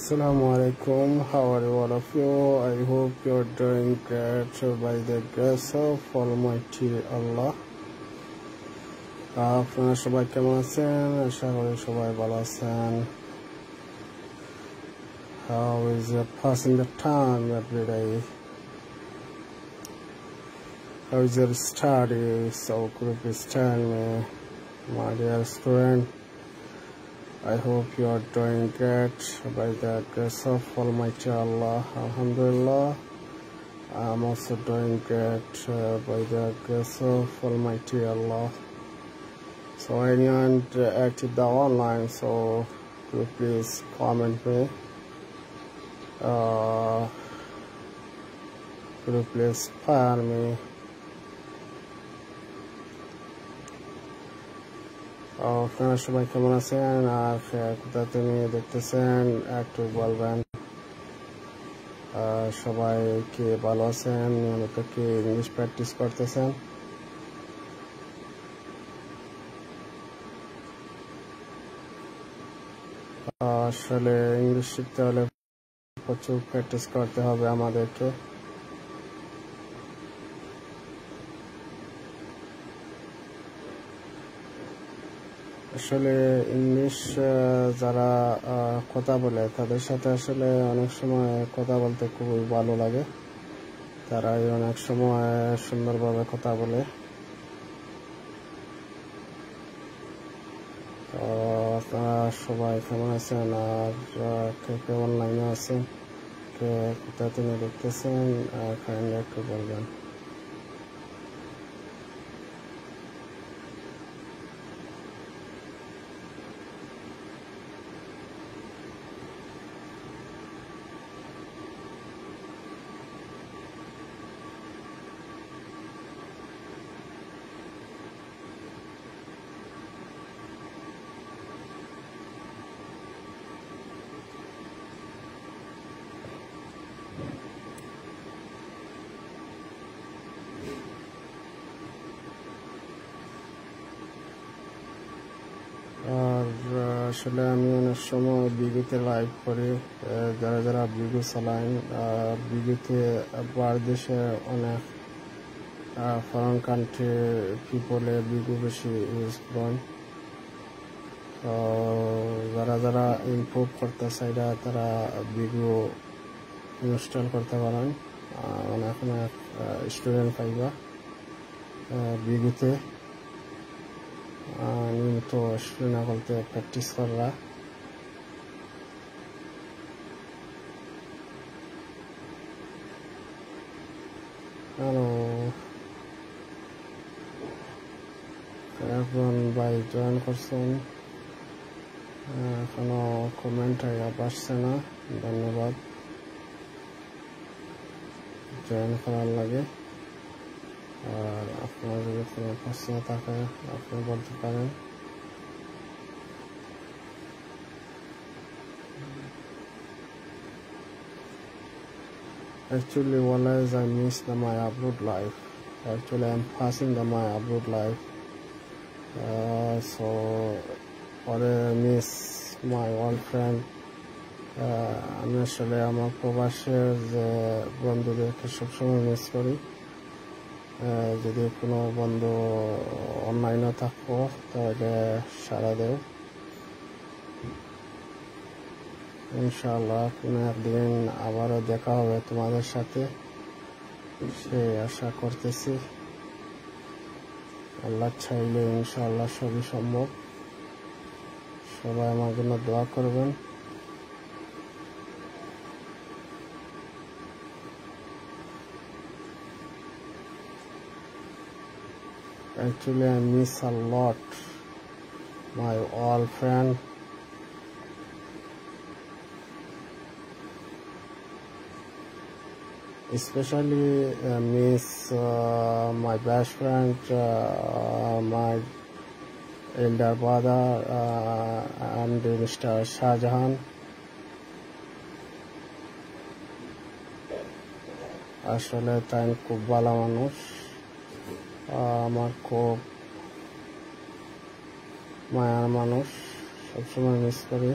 Assalamu alaikum. How are you, all of you? I hope you're doing great by the grace of Almighty Allah. আপনারা সবাই কেমন আছেন? আশা করি সবাই ভালো আছেন। How is passing the time every day? How is your study? So could you please tell me, my dear student? I hope you are doing great by the grace of Almighty Allah. Alhamdulillah, I'm also doing great by the grace of Almighty Allah. So anyone active the online, so could you please comment me? Could you please spare me? আপনারা সবাই কেমন আছেন আর কোথা থেকে দেখতেছেন একটু বলবেন। সবাই কি ভালো আছেন? নিয়মিত কি ইংলিশ প্র্যাকটিস করতেছেন? আসলে ইংলিশ শিখতে হলে প্রচুর প্র্যাকটিস করতে হবে আমাদেরকে। আসলে ইংলিশ যারা কথা বলে তাদের সাথে আসলে অনেক সময় কথা বলতে খুবই ভালো লাগে। তারাই অনেক সময় সুন্দরভাবে কথা বলে। আপনারা সবাই কেমন আছেন আর কে কে অনলাইনে আছেন, কে কোথা থেকে দেখতেছেন কাইন্ডলি একটু বলবেন। আর আসলে আমি অনেক সময় বিগুতে লাইভ করি। যারা যারা বিগু চালান, বিগুতে বাংলাদেশে অনেক ফরেন কান্ট্রি পিপলে বিগু বেশি ইউজ করেন। যারা যারা ইমপ্রুভ করতে চাইরা তারা বিগু ইনস্টল করতে পারেন। অনেক অনেক স্টুডেন্ট পাইবা বিগুতে নিয়মিত স্টুডেন্ট বলতে প্র্যাকটিস করা। হ্যালো, এখন ভাই জয়েন করছেন, এখনো কমেন্ট আসছে না। ধন্যবাদ, জয়েন করার লাগে। আর আপনার যদি কোনো প্রশ্ন থাকে আপনি বলতে পারেন। Actually, always I miss my abroad life. Actually, I'm passing my abroad life. So, I miss my old friend. আমি আসলে আমার প্রবাসের যে বন্ধুদেরকে সবসময় মিস করি। যদি কোনো বন্ধু অনলাইনে থাকবো তাহলে সারা দেও ইনশাআল্লাহ। কোনো একদিন আবারও দেখা হবে তোমাদের সাথে, সেই আশা করতেছি। আল্লাহ চাইলে ইনশাআল্লাহ সবই সম্ভব। সবাই আমার জন্য দোয়া করবেন। Actually, I miss a lot my old friend. Especially miss my best friend, my elder brother, and Mr. Shahjahan. আসলে তাই খুব ভালো মানুষ, আমার খুব মায়ার মানুষ, সবসময় মিস করি।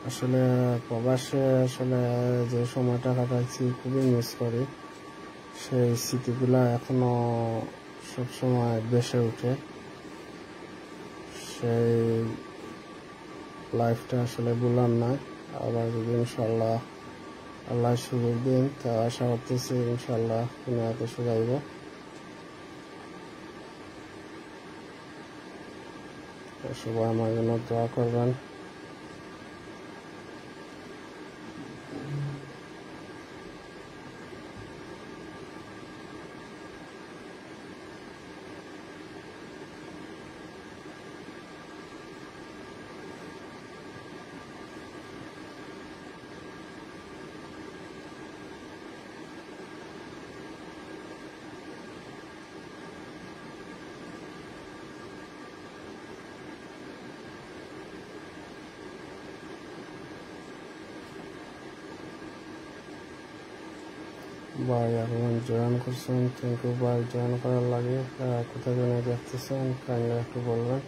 আসলে প্রবাসে আসলে যে সময়টা কাটাচ্ছি খুবই মিস করি। সেই স্মৃতিগুলা এখনো সবসময় ভেসে ওঠে। সেই লাইফটা আসলে ভুলার না। আবার যদি ইনশাল্লাহ আল্লাহ সুযোগ দিন, তা আশা করতেছি ইনশাল্লাহ দুনিয়াতে সুগাইব। সবাই আমার জন্য দোয়া করবেন। ভাই এখন জয়েন করছেন, থ্যাংক ইউ ভাই জয়েন করার লাগে। কোথায় জন্য দেখতেছেন কাইন্ডলি একটু বলবেন।